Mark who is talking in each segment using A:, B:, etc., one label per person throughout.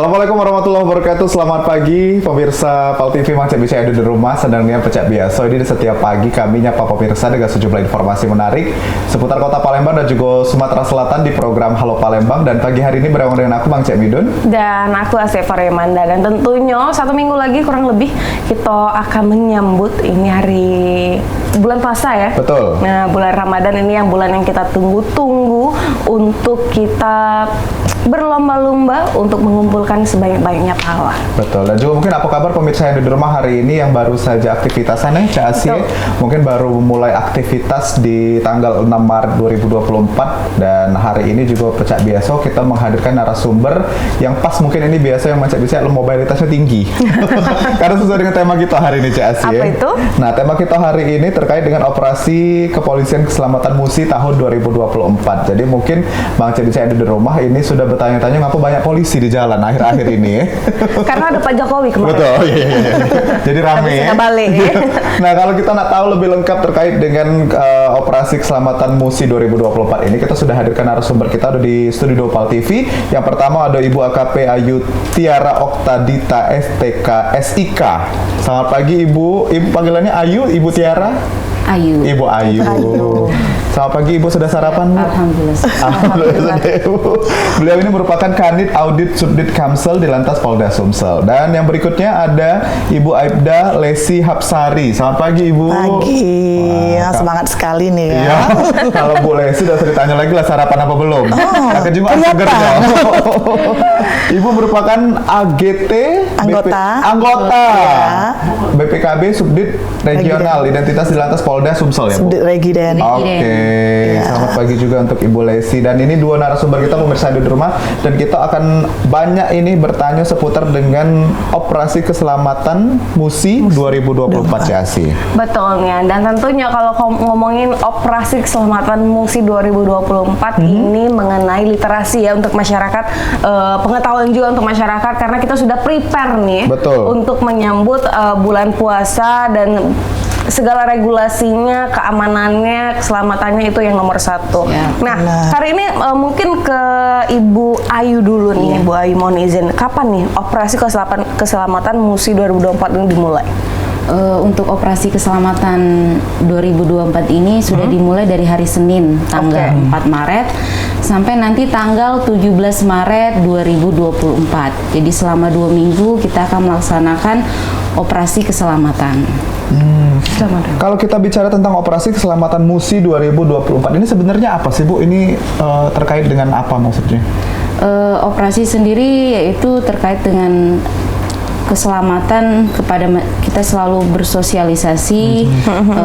A: Assalamualaikum warahmatullahi wabarakatuh. Selamat pagi pemirsa Pal TV. Macam bisa ada di rumah sedang niat pecah biasa. Ini setiap pagi kami nyapa pemirsa dengan sejumlah informasi menarik seputar Kota Palembang dan juga Sumatera Selatan di program Halo Palembang. Dan pagi hari ini bersama dengan aku Bang Cek Midun
B: dan aku Asep Remanda. Dan tentunya satu minggu lagi kurang lebih kita akan menyambut ini hari bulan puasa ya.
A: Betul.
B: Nah, bulan Ramadan ini yang bulan yang kita tunggu-tunggu untuk kita berlomba-lomba untuk mengumpulkan sebanyak-banyaknya pahala.
A: Betul. Dan juga mungkin apa kabar pemirsa yang ada di rumah hari ini yang baru saja aktivitasnya Cak Asie mungkin baru mulai aktivitas di tanggal 6 Maret 2024 dan hari ini juga pecah biasa kita menghadirkan narasumber yang pas mungkin ini biasa yang Cak bisa mobilitasnya tinggi. Karena sesuai dengan tema kita hari ini Cak Asie.
B: Apa itu?
A: Nah, tema kita hari ini terkait dengan operasi kepolisian keselamatan MUSI tahun 2024. Jadi mungkin Bang Cak bisa ada di rumah ini sudah bertanya-tanya ngapa banyak polisi di jalan akhir-akhir ini ya.
B: Karena ada Pak Jokowi kemarin.
A: Betul, iya. Jadi rame ya.
B: Balik, ya.
A: Nah, kalau kita nak tahu lebih lengkap terkait dengan operasi keselamatan MUSI 2024 ini, kita sudah hadirkan narasumber kita ada di studio Pal TV. Yang pertama ada Ibu AKP Ayu Tiara Oktadita STK SIK. Selamat pagi Ibu. Ibu panggilannya Ayu, Ibu Tiara?
C: Ayu.
A: Ibu Ayu. Selamat pagi Ibu, sudah sarapan Bu?
C: Alhamdulillah.
A: Beliau ini merupakan Kanit Audit Subdit Kamsel di Lantas Polda Sumsel. Dan yang berikutnya ada Ibu Aibda Lesi Hapsari. Selamat pagi Ibu.
D: Pagi, ya, semangat sekali nih ya.
A: Iya. Kalau Bu Lesi udah ditanya lagi lah sarapan apa belum? Akan juga segernya. Ibu merupakan AGT anggota
D: Ya.
A: BPKB Subdit Regional Identitas di Lantas Polda Sumsel ya Bu?
D: Subdit Regiden.
A: Oke, selamat pagi juga untuk Ibu Lesi. Dan ini dua narasumber kita pemirsa di rumah dan kita akan banyak ini bertanya seputar dengan operasi keselamatan MUSI 2024 Casi.
B: Betul ya. Dan tentunya kalau ngomongin operasi keselamatan MUSI 2024 ini mengenai literasi ya untuk masyarakat, pengetahuan juga untuk masyarakat karena kita sudah prepare nih.
A: Betul.
B: Untuk menyambut bulan puasa dan segala regulasinya, keamanannya, keselamatannya itu yang nomor satu.
C: Ya,
B: nah, hari ini mungkin ke Ibu Ayu dulu nih, Ibu Ayu mohon izin. Kapan nih operasi keselamatan MUSI 2024 ini dimulai?
C: Untuk operasi keselamatan 2024 ini sudah dimulai dari hari Senin tanggal 4 Maret sampai nanti tanggal 17 Maret 2024. Jadi selama 2 minggu kita akan melaksanakan operasi keselamatan.
A: Kalau kita bicara tentang operasi keselamatan MUSI 2024 ini sebenarnya apa sih Bu? Ini terkait dengan apa maksudnya?
C: Operasi sendiri yaitu terkait dengan keselamatan kepada kita selalu bersosialisasi,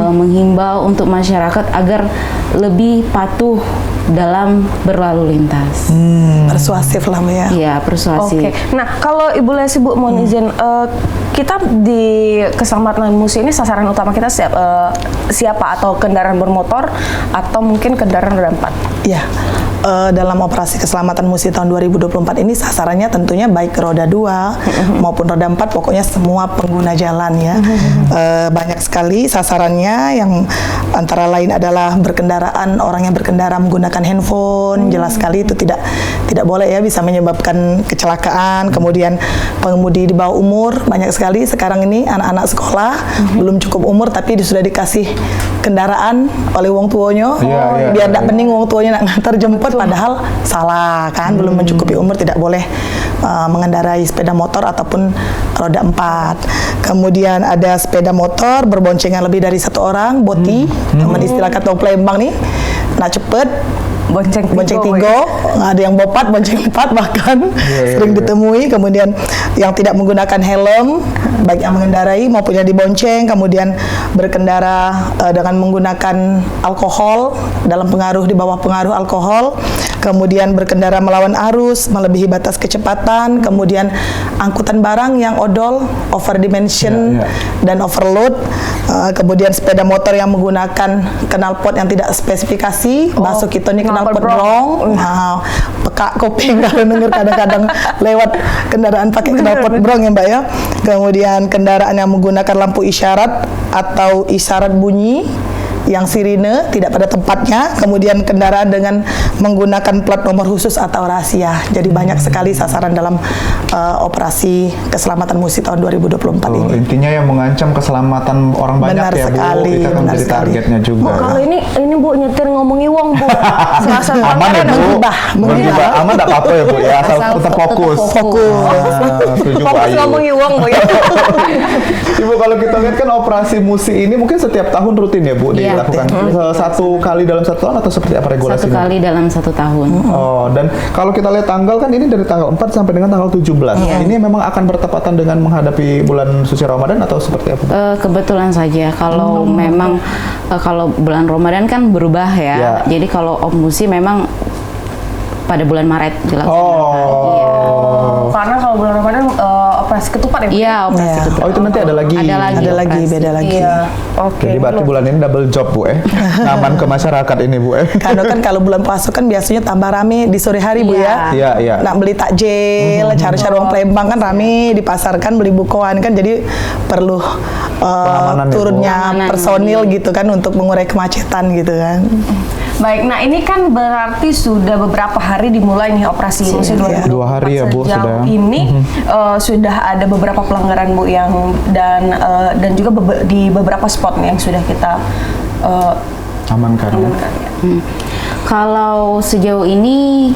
C: menghimbau untuk masyarakat agar lebih patuh dalam berlalu lintas.
D: Persuasif lah ya.
C: Iya, persuasif.
B: Oke. Nah, kalau Ibu Lesi Bu mohon izin, kita di keselamatan MUSI ini sasaran utama kita siapa atau kendaraan bermotor atau mungkin kendaraan roda 4?
D: Ya, dalam operasi keselamatan MUSI tahun 2024 ini sasarannya tentunya baik roda 2 maupun roda 4, pokoknya semua pengguna jalan ya. Banyak sekali sasarannya yang antara lain adalah orang yang berkendara menggunakan handphone, jelas sekali itu tidak boleh ya, bisa menyebabkan kecelakaan. Kemudian pengemudi di bawah umur, banyak sekali sekarang ini anak-anak sekolah belum cukup umur tapi sudah dikasih kendaraan oleh wong tuanya biar tidak pening wong tuanya nak ngantar jemput, padahal salah kan, belum mencukupi umur, tidak boleh mengendarai sepeda motor ataupun roda 4. Kemudian ada sepeda motor berboncengan lebih dari 1 orang, boti, sama istilah kata Palembang nih, nah cepet, bonceng 3, ada yang bopat, bonceng 4 bahkan sering ditemui. Kemudian yang tidak menggunakan helm, baik yang mengendarai maupun yang dibonceng, kemudian berkendara dengan menggunakan alkohol, di bawah pengaruh alkohol, kemudian berkendara melawan arus, melebihi batas kecepatan, kemudian angkutan barang yang odol, overdimension dan overload, kemudian sepeda motor yang menggunakan knalpot yang tidak spesifikasi, bahasa kita ini knalpot brong, peka kuping kalau denger kadang-kadang lewat kendaraan pakai knalpot brong ya Mbak ya. Kemudian kendaraan yang menggunakan lampu isyarat atau isyarat bunyi yang sirine tidak pada tempatnya, kemudian kendaraan dengan menggunakan plat nomor khusus atau rahasia. Jadi banyak sekali sasaran dalam operasi keselamatan musi tahun 2024 ini.
A: Intinya yang mengancam keselamatan orang banyak
D: Benar
A: ya Bu,
D: sekali,
A: itu kan
D: benar
A: jadi
D: sekali.
A: targetnya juga.
B: Bu, kalau ini Bu nyetir ngomongi wong Bu. Selasa
A: Aman ya Bu?
D: Menggibah.
A: Aman nggak apa-apa ya Bu ya, asal tetap fokus. Setuju Bu
B: Fokus
A: Ayu.
B: ngomongi wong Bu ya.
A: Ibu, kalau kita lihat kan operasi musi ini mungkin setiap tahun rutin ya Bu
C: Iya,
A: dilakukan. Satu kali dalam satu tahun atau seperti apa
C: Satu
A: regulasinya?
C: kali dalam 1 tahun.
A: Oh, dan kalau kita lihat tanggal kan ini dari tanggal 4 sampai dengan tanggal 17. Ini memang akan bertepatan dengan menghadapi bulan suci Ramadan atau seperti apa?
C: Kebetulan saja kalau memang kalau bulan Ramadan kan berubah ya.
A: Ya.
C: Jadi kalau Musi memang pada bulan Maret dilaksanakan.
B: Karena kalau bulan Ramadan operasi ketupat ya Bu?
C: Iya, operasi
D: Iya.
C: ketupat.
A: Oh, itu nanti ada lagi.
C: Ada lagi.
D: Ada lagi,
C: operasi.
D: beda lagi.
B: Iya. Oke.
A: Jadi berarti bulan ini double job Bu Aman ke masyarakat ini Bu
D: Karena kan kalau bulan puasa kan biasanya tambah rame di sore hari Bu ya.
A: Iya, iya.
D: Nak beli takjil, cari-cari uang Palembang kan rame, dipasarkan beli bukuan kan, jadi perlu
A: Pengamanan ya, Bu.
D: turunnya
C: Pengamanan,
D: personil gitu kan untuk mengurai kemacetan gitu kan.
B: Baik, nah ini kan berarti sudah beberapa hari dimulai nih operasi musi 2024.
A: 2 hari ya, Bu,
B: Sejauh
A: sudah.
B: ini sudah ada beberapa pelanggaran Bu yang dan juga di beberapa spot nih yang sudah kita
A: Amankan.
B: amankan ya.
C: Kalau sejauh ini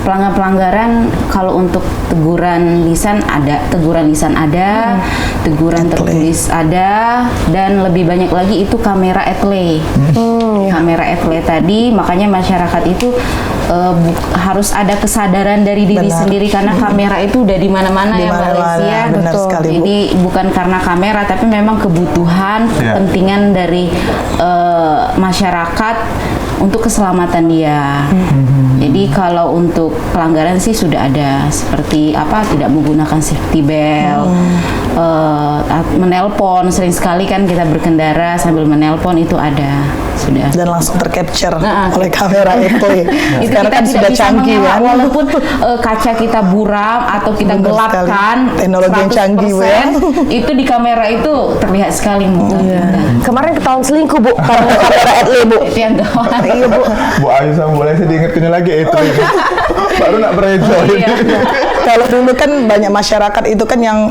C: pelanggaran kalau untuk teguran lisan ada, teguran tertulis ada, dan lebih banyak lagi itu kamera etle. Kamera etle tadi, makanya masyarakat itu harus ada kesadaran dari diri
D: Benar.
C: sendiri karena kamera itu udah di mana-mana
D: Di
C: ya
D: mana-mana,
C: Malaysia.
D: benar sekali, Bu.
C: Jadi bukan karena kamera tapi memang kebutuhan,
A: Ya.
C: kepentingan dari masyarakat untuk keselamatan dia. Jadi kalau untuk pelanggaran sih sudah ada seperti apa, tidak menggunakan safety belt, menelpon, sering sekali kan kita berkendara sambil menelpon itu ada sudah.
D: Dan langsung tercapture
C: Nah,
D: oleh kamera itu.
C: Itu
D: Sekarang
C: kita
D: kan
C: tidak
D: sudah
C: bisa
D: canggih
C: mengelak,
D: kan.
C: walaupun kaca kita buram atau kita
D: Benar
C: gelapkan,
D: sekali. Teknologi yang canggih, Bu, ya.
C: itu di kamera itu terlihat sekali.
B: Kemarin ketahuan selingkuh Bu karena kamera etle Bu.
C: Itu yang gawat.
B: Iya Bu.
A: Bu Ayu sama Bu Lesi diingetin lagi itu. Baru nak berejo ini.
C: Iya.
D: Kalau dulu kan banyak masyarakat itu kan yang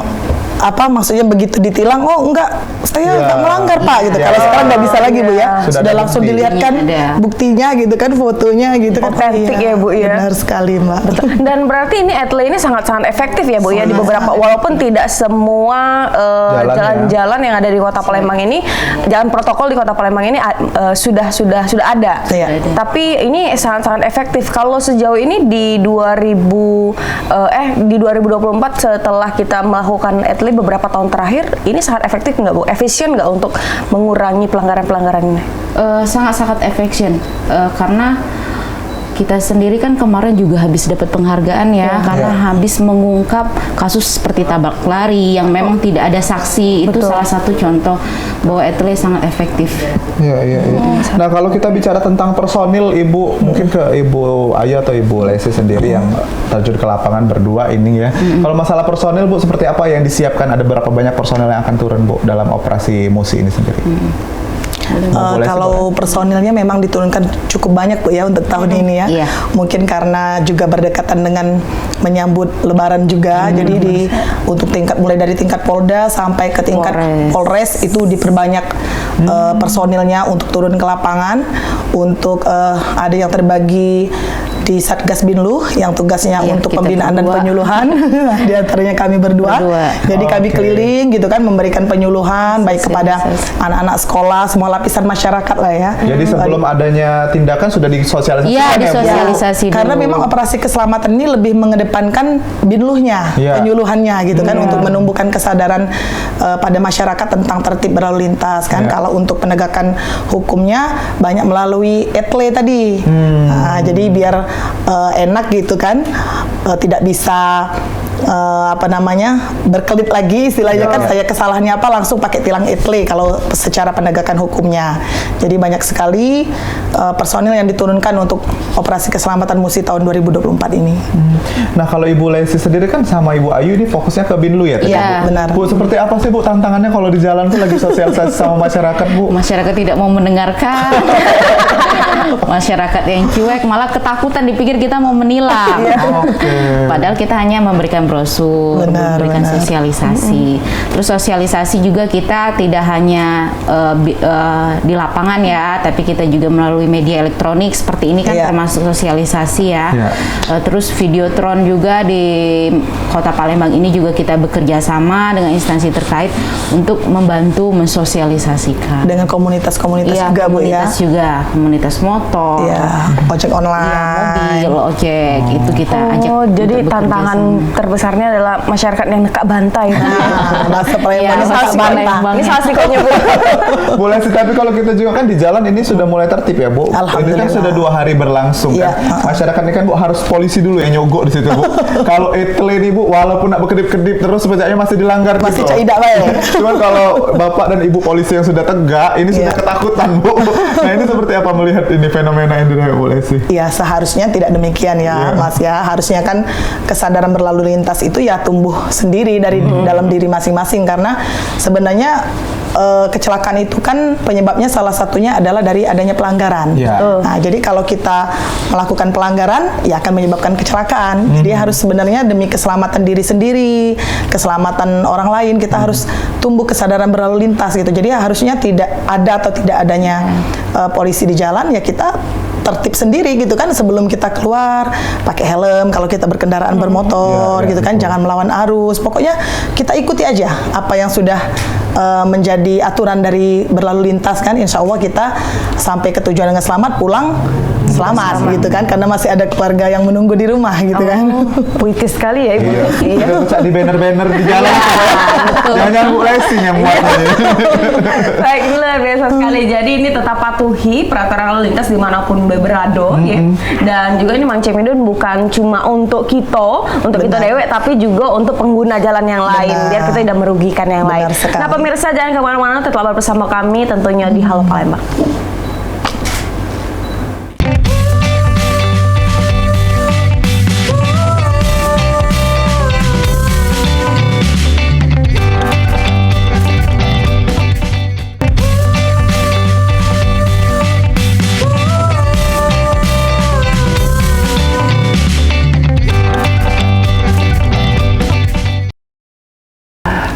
D: apa maksudnya begitu ditilang, oh enggak, saya
A: Ya.
D: enggak melanggar Pak gitu.
A: Ya.
D: Kalau sekarang nggak bisa lagi Bu ya,
A: Sudah
D: sudah
A: ada
D: langsung
A: bukti.
D: dilihatkan
C: Ada.
D: buktinya gitu kan, fotonya gitu kan.
B: Otentik ya, Bu, ya.
D: Benar sekali Mbak.
B: Dan berarti ini etle ini sangat-sangat efektif ya Bu ya di beberapa, walaupun tidak semua
A: Jalan,
B: jalan-jalan yang ada di Kota Palembang ini, jalan protokol di Kota Palembang ini sudah ada.
D: Iya.
B: Tapi ini sangat-sangat efektif. Kalau sejauh ini di 2024 setelah kita melakukan etle beberapa tahun terakhir, ini sangat efektif nggak Bu? Efisien nggak untuk mengurangi pelanggaran-pelanggaran ini?
C: Sangat-sangat efisien karena kita sendiri kan kemarin juga habis dapat penghargaan ya karena habis mengungkap kasus seperti tabrak lari yang memang tidak ada saksi. Itu
B: Betul.
C: salah satu contoh bahwa etle sangat efektif.
A: Iya, iya, iya. Nah, kalau kita bicara tentang personil, Ibu, mungkin ke Ibu Ayu atau Ibu Lesi sendiri yang terjun ke lapangan berdua ini ya. Kalau masalah personil, Bu, seperti apa yang disiapkan? Ada berapa banyak personil yang akan turun, Bu, dalam operasi musi ini sendiri? Boleh sih,
D: Kalau personilnya memang diturunkan cukup banyak Bu ya untuk tahun ini ya.
C: Iya.
D: Mungkin karena juga berdekatan dengan menyambut Lebaran juga, jadi untuk mulai dari tingkat Polda sampai ke tingkat Polres itu diperbanyak personilnya untuk turun ke lapangan. Untuk ada yang terbagi di Satgas Binluh yang tugasnya
C: Iya,
D: untuk
C: kita
D: pembinaan dan
C: berdua.
D: penyuluhan. Di antaranya kami berdua. Jadi kami
A: Oke.
D: keliling gitu kan memberikan penyuluhan baik kepada anak-anak sekolah, semua lapisan masyarakat lah ya.
A: Jadi sebelum adanya tindakan sudah disosialisasikan
C: Iya,
A: ya, Bu?
C: disosialisasi.
D: Karena
C: dulu.
D: memang operasi keselamatan ini lebih mengedepankan binluhnya,
A: Iya.
D: penyuluhannya gitu kan untuk menumbuhkan kesadaran pada masyarakat tentang tertib berlalu lintas kan.
A: Iya.
D: Kalau untuk penegakan hukumnya banyak melalui etle tadi. Nah, jadi biar enak gitu kan, tidak bisa berkelit lagi istilahnya
A: Ya.
D: kan, saya kesalahannya apa langsung pakai tilang etle kalau secara penegakan hukumnya. Jadi banyak sekali personil yang diturunkan untuk operasi keselamatan musi tahun 2024 ini.
A: Nah, kalau Ibu Lesti sendiri kan sama Ibu Ayu ini fokusnya ke Binlu ya, Teh?
C: Iya,
D: benar.
A: Bu, seperti apa sih Bu tantangannya kalau di jalan tuh lagi sosialisasi sama masyarakat, Bu?
C: Masyarakat tidak mau mendengarkan. Masyarakat yang cuek malah ketakutan dipikir kita mau menilang. Padahal kita hanya memberikan brosur,
D: Benar,
C: memberikan
D: benar.
C: sosialisasi. Terus sosialisasi juga kita tidak hanya di lapangan ya, tapi kita juga melalui media elektronik seperti ini kan
D: Iya.
C: termasuk sosialisasi ya.
A: Iya.
C: Terus videotron juga di Kota Palembang ini juga kita bekerja sama dengan instansi terkait untuk membantu mensosialisasikan.
D: Dengan komunitas-komunitas
C: Iya,
D: juga Bu ya.
C: komunitas juga, komunitas motor,
D: Iya, ojek online.
C: iya, mobil, ojek, itu kita ajak.
B: Oh, jadi
C: untuk bekerja
B: tantangan
C: sama.
B: terbesarnya adalah masyarakat yang nekak bantai.
D: Bahasa Palembangnya
C: Iya,
D: Pak
C: bahasa
D: Banta.
C: Palembang.
B: Ini salah sikonya, Bu.
A: Boleh sih, tapi kalau kita juga kan di jalan ini sudah mulai tertib ya, Bu. Ini
D: Alhamdulillah.
A: kan sudah 2 hari berlangsung
D: Iya.
A: kan. Masyarakat ini kan Bu harus polisi dulu yang nyogok di situ, Bu. Kalau etle ini Bu, walaupun nak berkedip-kedip terus sebenarnya masih dilanggar
D: Masih
A: gitu.
D: caidak bae.
A: Cuman kalau Bapak dan Ibu polisi yang sudah tegak, ini sudah
D: Iya.
A: ketakutan, Bu. Nah, ini seperti apa melihat ini fenomena yang diraih Bu Lesti?
D: Ya seharusnya tidak demikian ya
A: Iya.
D: Mas ya. Harusnya kan kesadaran berlalu lintas itu ya tumbuh sendiri dari dalam diri masing-masing, karena sebenarnya kecelakaan itu kan penyebabnya salah satunya adalah dari adanya pelanggaran.
A: Iya.
D: Nah, jadi kalau kita melakukan pelanggaran ya akan menyebabkan kecelakaan. Jadi harus sebenarnya demi keselamatan diri sendiri, keselamatan orang lain, kita harus tumbuh kesadaran berlalu lintas gitu. Jadi harusnya tidak ada atau tidak adanya polisi di jalan, ya kita tertib sendiri gitu kan, sebelum kita keluar pakai helm kalau kita berkendaraan bermotor
A: Iya,
D: gitu kan,
A: betul.
D: jangan melawan arus. Pokoknya kita ikuti aja apa yang sudah menjadi aturan dari berlalu lintas kan, insya Allah kita sampai ke tujuan dengan selamat, pulang selamat gitu kan, karena masih ada keluarga yang menunggu di rumah gitu kan.
B: Puitis sekali ya, Ibu.
A: Iya. Udah baca di banner-banner di jalan. Jangan-jangan Bu Lesti yang muat aja.
B: Baik, luar biasa sekali. Jadi ini tetap patuhi peraturan lalu lintas dimanapun berada, ya. Dan juga ini Mang Cemidun bukan cuma untuk kita, untuk kita
D: Benar.
B: dewek, tapi juga untuk pengguna jalan yang lain,
D: Benar.
B: biar kita tidak merugikan yang
D: Benar
B: lain.
D: sekali.
B: Nah, pemirsa jangan kemana-mana, tetaplah bersama kami tentunya di Halo Palembang.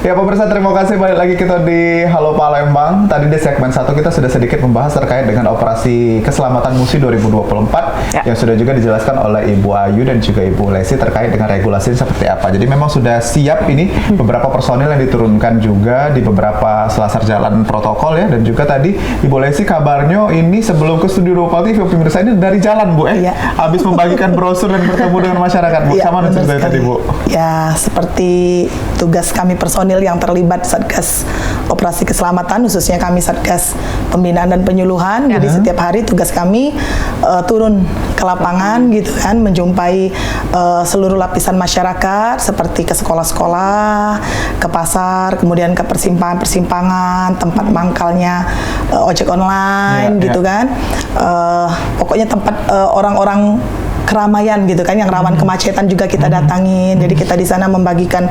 A: Ya pemirsa, terima kasih balik lagi kita di Halo Palembang. Tadi di segmen 1 kita sudah sedikit membahas terkait dengan operasi keselamatan musi 2024
B: Ya.
A: yang sudah juga dijelaskan oleh Ibu Ayu dan juga Ibu Lesti terkait dengan regulasi seperti apa. Jadi memang sudah siap ini beberapa personil yang diturunkan juga di beberapa selasar jalan protokol ya, dan juga tadi Ibu Lesti kabarnya ini sebelum ke studio Rupa TV pemirsa ini dari jalan Bu
D: Iya.
A: habis membagikan brosur dan bertemu dengan masyarakat Bu.
D: Iya,
A: Sama
D: benar
A: ceritanya tadi
D: sekali.
A: Bu.
D: Ya, seperti tugas kami personil yang terlibat Satgas Operasi Keselamatan, khususnya kami Satgas Pembinaan dan Penyuluhan. Jadi setiap hari tugas kami turun ke lapangan gitu kan, menjumpai seluruh lapisan masyarakat seperti ke sekolah-sekolah, ke pasar, kemudian ke persimpangan-persimpangan, tempat mangkalnya ojek online
A: Iya,
D: gitu
A: iya.
D: kan. Pokoknya tempat orang-orang keramaian gitu kan, yang rawan kemacetan juga kita datangin. Jadi kita di sana membagikan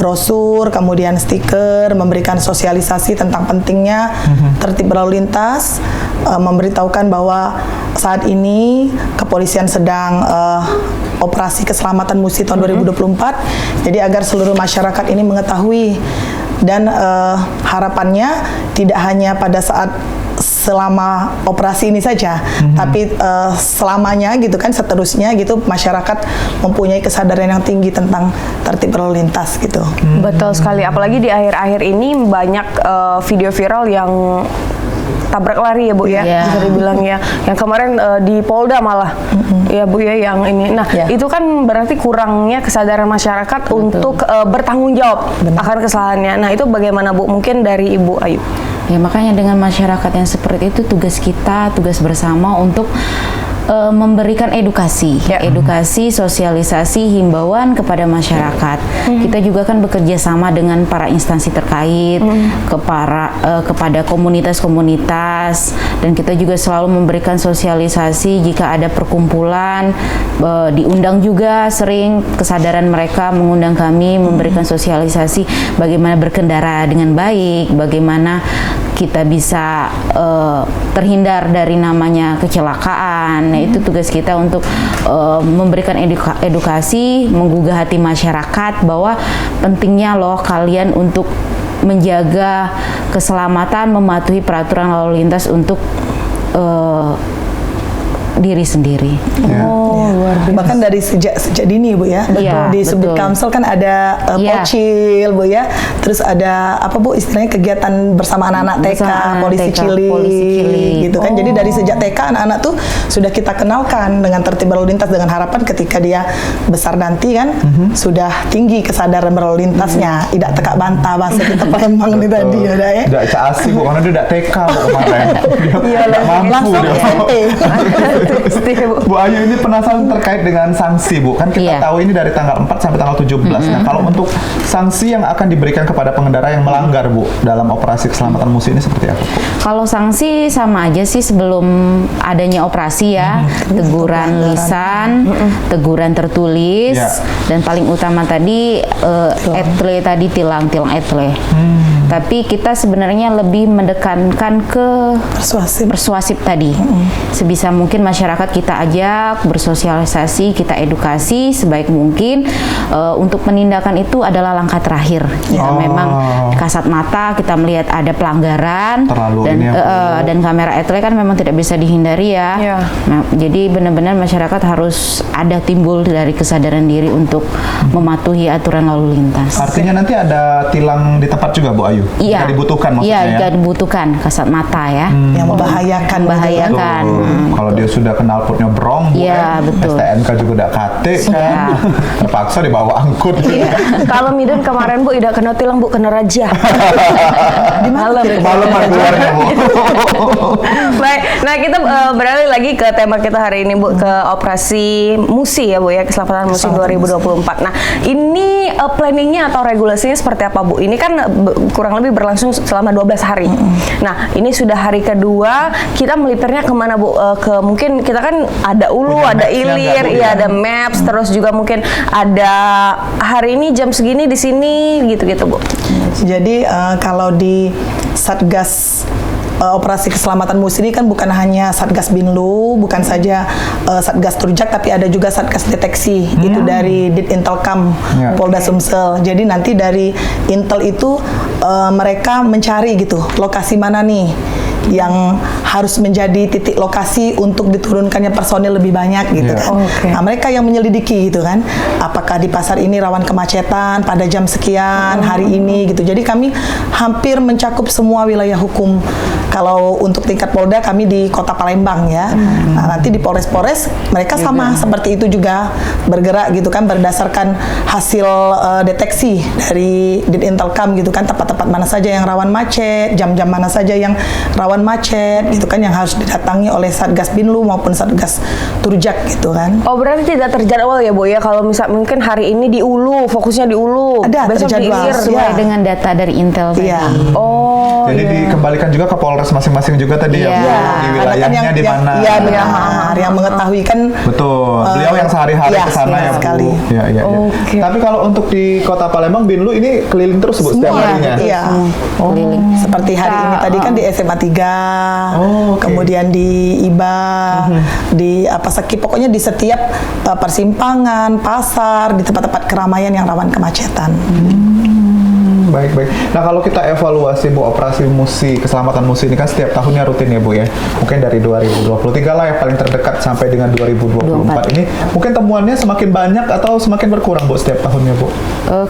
D: brosur, kemudian stiker, memberikan sosialisasi tentang pentingnya tertib berlalu lintas, memberitahukan bahwa saat ini kepolisian sedang operasi keselamatan musi tahun 2024. Jadi agar seluruh masyarakat ini mengetahui, dan harapannya tidak hanya pada saat selama operasi ini saja, tapi selamanya gitu kan, seterusnya gitu, masyarakat mempunyai kesadaran yang tinggi tentang tertib berlalu lintas gitu.
B: Betul sekali, apalagi di akhir-akhir ini banyak video viral yang tabrak lari ya Bu ya,
C: Iya.
B: bisa dibilang ya. Yang kemarin di Polda malah, ya Bu ya, yang ini. Nah,
D: Ya.
B: itu kan berarti kurangnya kesadaran masyarakat untuk bertanggung jawab akan kesalahannya. Nah, itu bagaimana Bu? Mungkin dari Ibu Ayu.
C: Ya makanya dengan masyarakat yang seperti itu tugas kita, tugas bersama untuk memberikan edukasi, edukasi, sosialisasi, himbauan kepada masyarakat. Kita juga kan bekerja sama dengan para instansi terkait, kepada komunitas-komunitas, dan kita juga selalu memberikan sosialisasi jika ada perkumpulan, diundang juga sering kesadaran mereka mengundang kami memberikan sosialisasi bagaimana berkendara dengan baik, bagaimana kita bisa terhindar dari namanya kecelakaan. Nah, itu tugas kita untuk memberikan edukasi, menggugah hati masyarakat bahwa pentingnya loh kalian untuk menjaga keselamatan, mematuhi peraturan lalu lintas untuk diri sendiri.
B: Luar biasa.
D: Bahkan dari sejak dini Bu ya.
C: Iya,
D: di Subdit
C: betul.
D: Kamsel kan ada
C: Iya.
D: Pocil Bu ya. Terus ada apa Bu istilahnya kegiatan bersama anak-anak TK,
C: Bersama anak
D: polisi
C: TK,
D: cilik,
C: polisi cilik.
D: gitu kan. Jadi dari sejak TK anak-anak tuh sudah kita kenalkan dengan tertib berlalu lintas dengan harapan ketika dia besar nanti kan sudah tinggi kesadaran berlalu lintasnya, tidak tekak bantah bahasa kita Palembang nih tadi ya dah ya.
A: Tidak Cak Asi Bu, karena dia tidak TK Bu kemarin. Dia
D: Iya,
A: tidak mampu
D: langsung
A: dia.
D: SMP.
A: Bu Ayu ini penasaran terkait dengan sanksi Bu. Kan kita
C: Iya.
A: tahu ini dari tanggal 4 sampai tanggal 17. Nah, kalau untuk sanksi yang akan diberikan kepada pengendara yang melanggar Bu dalam operasi keselamatan musi ini seperti apa Bu?
C: Kalau sanksi sama aja sih sebelum adanya operasi ya, teguran lisan, teguran tertulis,
A: Ya.
C: dan paling utama tadi etle tadi tilang etle. Tapi kita sebenarnya lebih mendekankan ke persuasif tadi. Sebisa mungkin masyarakat kita ajak bersosialisasi, kita edukasi sebaik mungkin. Untuk penindakan itu adalah langkah terakhir. Jika memang kasat mata kita melihat ada pelanggaran
A: Terlalu
C: dan
A: ini ya,
C: dan kamera etle kan memang tidak bisa dihindari ya.
B: Iya.
C: Nah, jadi benar-benar masyarakat harus ada timbul dari kesadaran diri untuk mematuhi aturan lalu lintas.
A: Artinya nanti ada tilang di tempat juga Bu Ayu?
C: Iya.
A: Jika dibutuhkan maksudnya
C: Iya,
A: ya?
C: jika dibutuhkan kasat mata ya.
D: Yang membahayakan.
C: Membahayakan.
A: Betul. Kalau dia sudah knalpotnya brong Bu,
C: Iya, betul.
A: STNK juga udah kate kan.
C: Iya.
A: Terpaksa dibawa angkut.
B: Kalau Midun kemarin Bu tidak kena tilang, Bu kena raja. Di malam.
A: Kemalaman keluarnya Bu.
B: Baik, nah kita beralih lagi ke tema kita hari ini Bu, ke operasi musi ya Bu ya, keselamatan musi 2024. Nah ini planningnya atau regulasinya seperti apa Bu? Ini kan kurang lebih berlangsung selama 12 hari. Nah ini sudah hari kedua, kita melipirnya kemana Bu? Ke mungkin kita kan ada Ulu,
A: Punya
B: ada
A: maps-nya
B: Ilir,
A: nggak, Bu,
B: iya
A: ya?
B: ada Maps, terus juga mungkin ada hari ini jam segini di sini gitu-gitu Bu.
D: Jadi kalau di Satgas operasi keselamatan musi ini kan bukan hanya Satgas Binlu, bukan saja Satgas Turjak, tapi ada juga Satgas Deteksi. Itu dari Ditintelkam
A: Ya.
D: Polda Sumsel. Jadi nanti dari Intel itu mereka mencari gitu lokasi mana nih yang harus menjadi titik lokasi untuk diturunkannya personil lebih banyak gitu
A: Ya.
D: kan.
B: Oke.
D: Nah, mereka yang menyelidiki gitu kan, apakah di pasar ini rawan kemacetan pada jam sekian hari ini gitu. Jadi kami hampir mencakup semua wilayah hukum. Kalau untuk tingkat Polda kami di Kota Palembang ya. Nah, nanti di Polres-Polres mereka sama seperti itu juga bergerak gitu kan berdasarkan hasil deteksi dari Ditintelkam gitu kan, tempat-tempat mana saja yang rawan macet, jam-jam mana saja yang rawan macet gitu kan, yang harus didatangi oleh Satgas Binlu maupun Satgas Turjak gitu kan.
B: Oh berarti tidak terjadwal ya Bu ya, kalau misal mungkin hari ini di Ulu, fokusnya di Ulu,
D: Ada
B: besok di
D: terjadwal.
B: Ilir.
C: Sesuai
D: Iya.
C: dengan data dari Intel tadi.
D: Iya.
B: Oh
A: Jadi
B: iya.
A: dikembalikan juga ke Polres masing-masing juga tadi ya Bu,
C: Iya.
A: di
D: Karena kan
A: wilayahnya di mana.
D: Iya benar, yang mengetahui kan.
A: Betul. Beliau yang sehari-hari
D: iya,
A: ke sana
D: iya
A: ya Bu.
D: sekali.
A: Iya, iya, iya.
B: Oke.
A: Tapi kalau untuk di Kota Palembang Binlu ini keliling terus Bu setiap
D: Semua,
A: harinya.
D: iya.
C: Keliling.
D: Seperti hari ini tadi kan di SMA 3,
A: Oh, oke.
D: kemudian di IBA, di apa Seki, pokoknya di setiap persimpangan, pasar, di tempat-tempat keramaian yang rawan kemacetan.
A: Baik. Nah kalau kita evaluasi Bu operasi musi keselamatan musi ini kan setiap tahunnya rutin ya Bu ya. Mungkin dari 2023 lah yang paling terdekat sampai dengan 2024 ini mungkin temuannya semakin banyak atau semakin berkurang Bu setiap tahunnya Bu?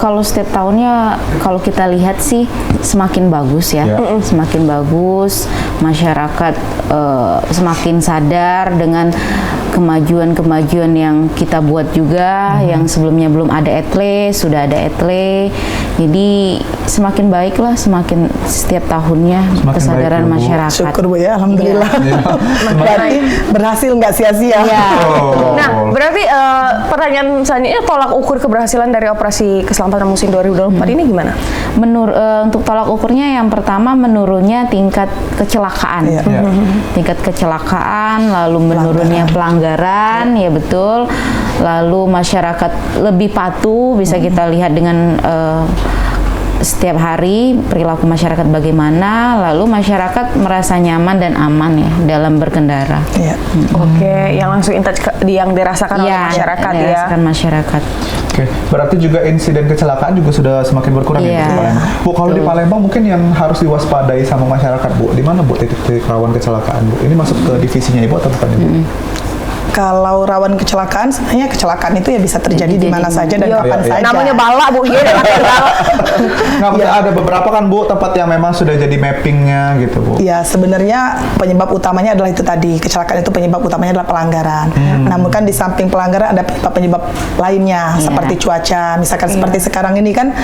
C: Kalau setiap tahunnya, kalau kita lihat sih semakin bagus ya,
A: Ya.
C: semakin bagus. Masyarakat semakin sadar dengan kemajuan-kemajuan yang kita buat juga, yang sebelumnya belum ada etle, sudah ada etle. Jadi semakin baik lah, semakin setiap tahunnya
A: Semakin
C: kesadaran
A: baik ya, Bu.
C: masyarakat.
D: Syukur Bu ya, alhamdulillah. Berarti berhasil nggak sia-sia.
C: Iya.
A: Oh.
B: Nah, berarti pertanyaan selanjutnya, tolak ukur keberhasilan dari operasi keselamatan musim 2024 ini gimana?
C: Untuk tolak ukurnya yang pertama menurunnya tingkat kecelakaan.
D: Iya.
A: Iya.
C: Tingkat kecelakaan, lalu menurunnya pelanggaran, ya betul. Lalu masyarakat lebih patuh, bisa kita lihat dengan setiap hari perilaku masyarakat bagaimana, lalu masyarakat merasa nyaman dan aman ya dalam berkendara.
D: Iya.
B: Oke, yang langsung yang dirasakan oleh
C: Iya,
B: masyarakat ya.
C: dirasakan masyarakat.
A: Oke, berarti juga insiden kecelakaan juga sudah semakin berkurang ya Bu,
C: Iya.
A: di Palembang. Bu, kalau di Palembang mungkin yang harus diwaspadai sama masyarakat Bu, di mana Bu titik-titik rawan kecelakaan Bu? Ini masuk ke divisinya Ibu atau bukan Ibu?
D: Kalau rawan kecelakaan, sebenarnya kecelakaan itu ya bisa terjadi di mana saja dan
B: Iya.
D: kapan
A: Iya.
D: saja.
B: Namanya bala Bu, iya bala.
A: Nggak, maksudnya ada beberapa kan Bu tempat yang memang sudah jadi mappingnya gitu Bu.
D: Ya, sebenarnya penyebab utamanya adalah itu tadi. Kecelakaan itu penyebab utamanya adalah pelanggaran. Namun kan di samping pelanggaran ada penyebab lainnya seperti cuaca. Misalkan seperti sekarang ini kan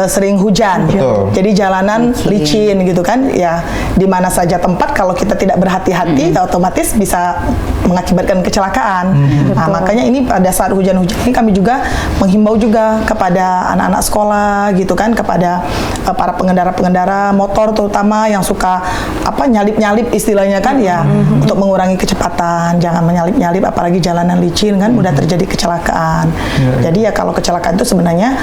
D: sering hujan.
A: Betul.
D: Jadi jalanan licin gitu kan. Ya, di mana saja tempat kalau kita tidak berhati-hati ya otomatis bisa mengakibatkan kecelakaan. Nah, makanya ini pada saat hujan-hujan ini kami juga menghimbau juga kepada anak-anak sekolah gitu kan, kepada para pengendara-pengendara motor terutama yang suka nyalip-nyalip istilahnya kan ya, untuk mengurangi kecepatan, jangan menyalip-nyalip apalagi jalanan licin kan mudah terjadi kecelakaan. Jadi ya kalau kecelakaan itu sebenarnya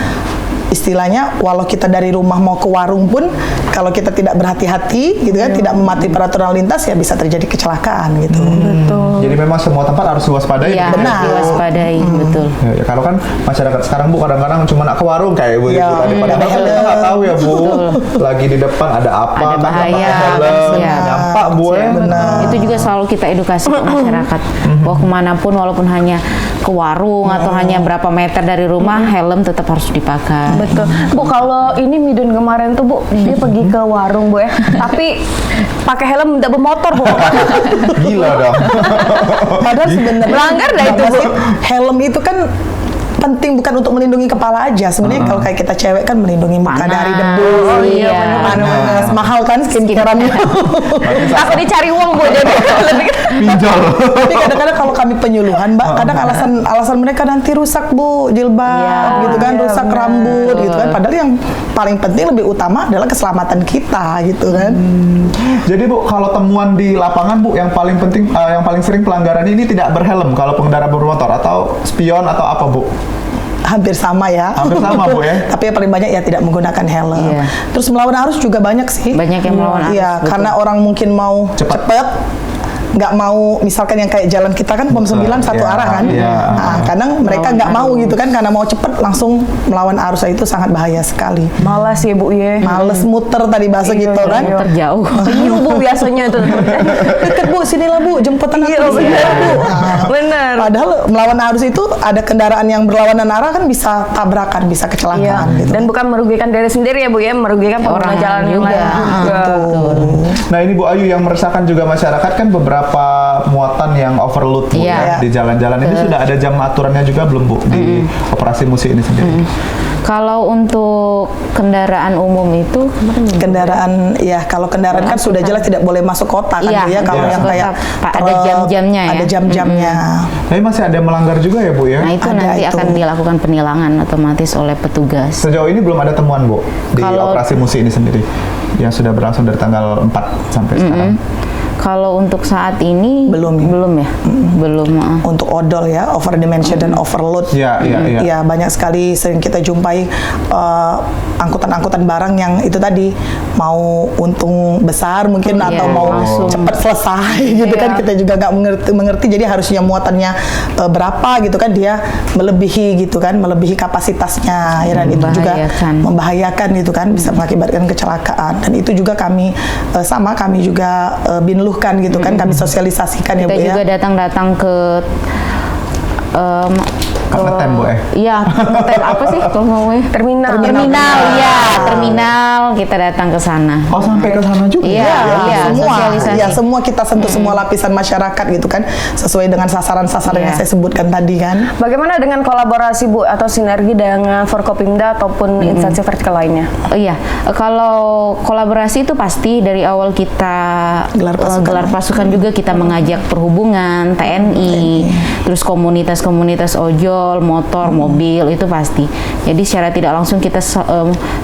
D: istilahnya walau kita dari rumah mau ke warung pun kalau kita tidak berhati-hati gitu kan, tidak mematuhi peraturan lalu lintas ya bisa terjadi kecelakaan gitu.
B: Betul.
A: Jadi memang semua tempat harus diwaspadai.
C: Iya,
A: gitu.
D: Benar.
C: diwaspadai, betul.
A: Ya, kalau kan masyarakat sekarang Bu kadang-kadang cuma nak ke warung kayak Bu
D: Iya,
A: gitu. Padahal
D: ada
A: kita nggak tahu ya Bu. Lagi di depan ada apa?
C: Ada
A: kan,
C: bahaya,
A: pakai helm,
C: iya.
A: Dampak Bu ya.
D: Benar.
C: Itu juga selalu kita edukasi ke masyarakat bahwa kemanapun walaupun hanya ke warung atau hanya berapa meter dari rumah, helm tetap harus dipakai.
B: Betul. Bu, kalau ini Midun kemarin tuh Bu, dia pergi ke warung Bu ya, tapi pakai helm tidak bermotor Bu.
A: Gila dong.
D: Padahal sebenarnya
B: Melanggar dah itu, Bu.
D: helm itu kan penting bukan untuk melindungi kepala aja. Sebenarnya kalau kayak kita cewek kan melindungi muka
C: Panas.
D: dari debu.
C: Oh iya,
D: panas. Mahal kan skincare-nya.
B: Aku dicari uang Bu, jadi lebih
A: Pinjol.
D: Tapi kadang-kadang kalau kami penyuluhan, Mbak, kadang alasan mereka nanti rusak Bu jilbab,
C: Iya,
D: gitu kan,
B: iya,
D: rusak
B: benar.
D: rambut, gitu kan. Padahal yang paling penting lebih utama adalah keselamatan kita, gitu kan.
A: Jadi Bu, kalau temuan di lapangan Bu, yang paling penting, yang paling sering pelanggaran ini tidak berhelm kalau pengendara bermotor atau spion atau apa Bu?
D: Hampir sama ya.
A: Hampir sama Bu ya.
D: Tapi yang paling banyak ya tidak menggunakan helm.
C: Iya.
D: Terus melawan arus juga banyak sih.
C: Banyak yang melawan arus,
D: Iya,
C: betul.
D: karena orang mungkin mau
A: Cepat.
D: cepet, nggak mau misalkan yang kayak jalan kita kan pom 9 satu
A: Iya,
D: arah kan.
A: iya.
D: Nah, kadang mereka
C: Melawan
D: nggak mau
C: arus.
D: gitu kan karena mau cepet langsung melawan arus itu sangat bahaya sekali.
B: malas ya Bu ya.
D: Males muter tadi bahasa
B: Iya,
D: gitu
B: iya,
D: kan.
B: iya.
C: Terjauh.
B: Penyu Bu biasanya itu.
D: Deket Bu, sinilah Bu, jemputan aku
B: Iya,
D: di sini
B: benar.
D: Bu. Nah,
B: Benar.
D: Padahal melawan arus itu ada kendaraan yang berlawanan arah kan bisa tabrakan, bisa
B: Iya.
D: kecelakaan gitu.
B: Dan bukan merugikan diri sendiri ya Bu ya, merugikan pengguna
C: Orang
B: jalan yang
C: juga.
B: lain juga.
A: Nah ini Bu Ayu yang meresahkan juga masyarakat kan beberapa muatan yang overload Bu,
C: Iya.
A: ya, di jalan-jalan ini sudah ada jam aturannya juga belum Bu di operasi musik ini sendiri?
C: Kalau untuk kendaraan umum itu
D: Kendaraan ya kalau kendaraan kan sudah jelas tidak boleh masuk kota kan
C: Iya,
D: Bu, ya kalau
A: iya.
D: yang
C: Masuk
D: kayak
C: kota, Pak, ada
D: truk,
C: jam-jamnya ya.
D: ada jam-jamnya.
A: Tapi masih ada yang melanggar juga ya Bu ya?
C: nah itu
D: Ada
C: nanti
D: itu.
C: akan dilakukan penilangan otomatis oleh petugas.
A: Sejauh ini belum ada temuan Bu di
C: Kalau-
A: operasi musik ini sendiri yang sudah berlangsung dari tanggal 4 sampai sekarang.
C: Kalau untuk saat ini
D: Belum ya?
C: belum ya, belum.
D: Untuk odol ya, over dimension dan overload.
A: Iya, iya, iya.
D: Ya, banyak sekali sering kita jumpai angkutan-angkutan barang yang itu tadi mau untung besar mungkin
C: Iya,
D: atau mau
C: langsung.
D: cepat selesai gitu kan, kita juga nggak mengerti jadi harusnya muatannya berapa gitu kan, dia melebihi gitu kan, melebihi kapasitasnya ya, dan itu juga
C: Membahayakan.
D: membahayakan gitu kan, bisa mengakibatkan kecelakaan. Dan itu juga kami kami juga binluhkan gitu kan, kami sosialisasikan ya
C: Kita
D: Bu ya.
C: juga datang ke
A: Ngetem, Bu,
C: Iya, ngetem apa sih kalau ngomongnya?
B: Terminal.
C: Terminal kita datang ke sana.
A: Oh, sampai ke sana juga.
C: Iya, iya,
D: semua,
C: sosialisasi.
D: ya semua kita sentuh semua lapisan masyarakat gitu kan, sesuai dengan sasaran-sasaran yang
C: Iya.
D: saya sebutkan tadi kan.
B: Bagaimana dengan kolaborasi Bu atau sinergi dengan Forkopimda ataupun instansi vertikal lainnya?
C: Iya, kalau kolaborasi itu pasti dari awal kita
D: Gelar pasukan.
C: juga kita mengajak perhubungan, TNI, terus komunitas-komunitas ojol, motor, mobil itu pasti. Jadi secara tidak langsung kita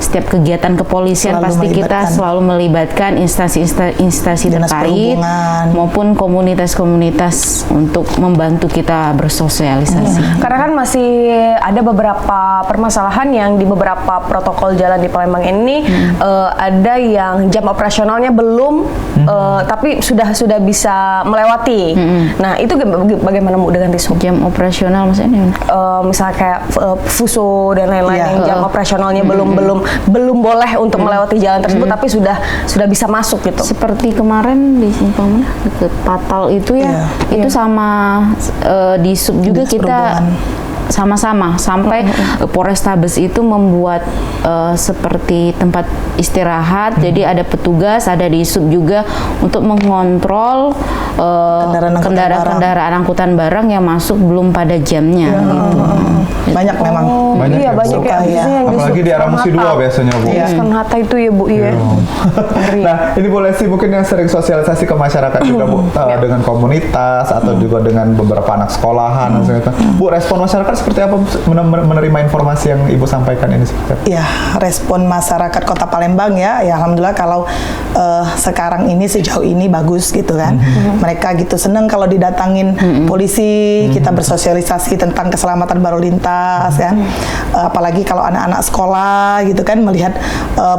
C: setiap kegiatan kepolisian
D: Selalu
C: pasti kita
D: melibatkan.
C: selalu melibatkan instansi
D: Dinas
C: terkait
D: perhubungan.
C: maupun komunitas-komunitas untuk membantu kita bersosialisasi.
B: Karena kan masih ada beberapa permasalahan yang di beberapa protokol jalan di Palembang ini ada yang jam operasionalnya belum, tapi sudah bisa melewati. Nah itu bagaimana Bu dengan Disub?
C: Jam operasional maksudnya?
B: Misalnya kayak FUSO dan lain-lain
D: Iya.
B: yang jam operasionalnya belum boleh untuk melewati jalan tersebut, tapi sudah bisa masuk gitu.
C: Seperti kemarin di Simpang mana deket Patal itu ya, itu sama di sub juga
D: Dinas
C: kita
D: Perhubungan.
C: sama-sama sampai Polrestabes itu membuat seperti tempat istirahat, jadi ada petugas, ada di sub juga untuk mengontrol kendaraan angkutan barang yang masuk belum pada jamnya. Gitu.
D: Banyak memang.
A: Banyak
B: Iya
A: ya, Bu.
B: banyak
D: Suka,
B: kayak
D: ya.
B: biasanya yang di
A: Apalagi di arah Musi 2 biasanya, Bu.
B: Iya. Hatta itu ya Bu ya.
A: Nah, ini boleh sih mungkin yang sering sosialisasi ke masyarakat juga, Bu, dengan komunitas atau juga dengan beberapa anak sekolahan. Bu, respon masyarakat seperti apa menerima informasi yang Ibu sampaikan ini seperti apa?
D: Ya, respon masyarakat Kota Palembang ya alhamdulillah kalau sekarang ini sejauh ini bagus gitu kan. Mereka gitu seneng kalau didatangin polisi, kita bersosialisasi tentang keselamatan berlalu lintas kan. Apalagi kalau anak-anak sekolah gitu kan melihat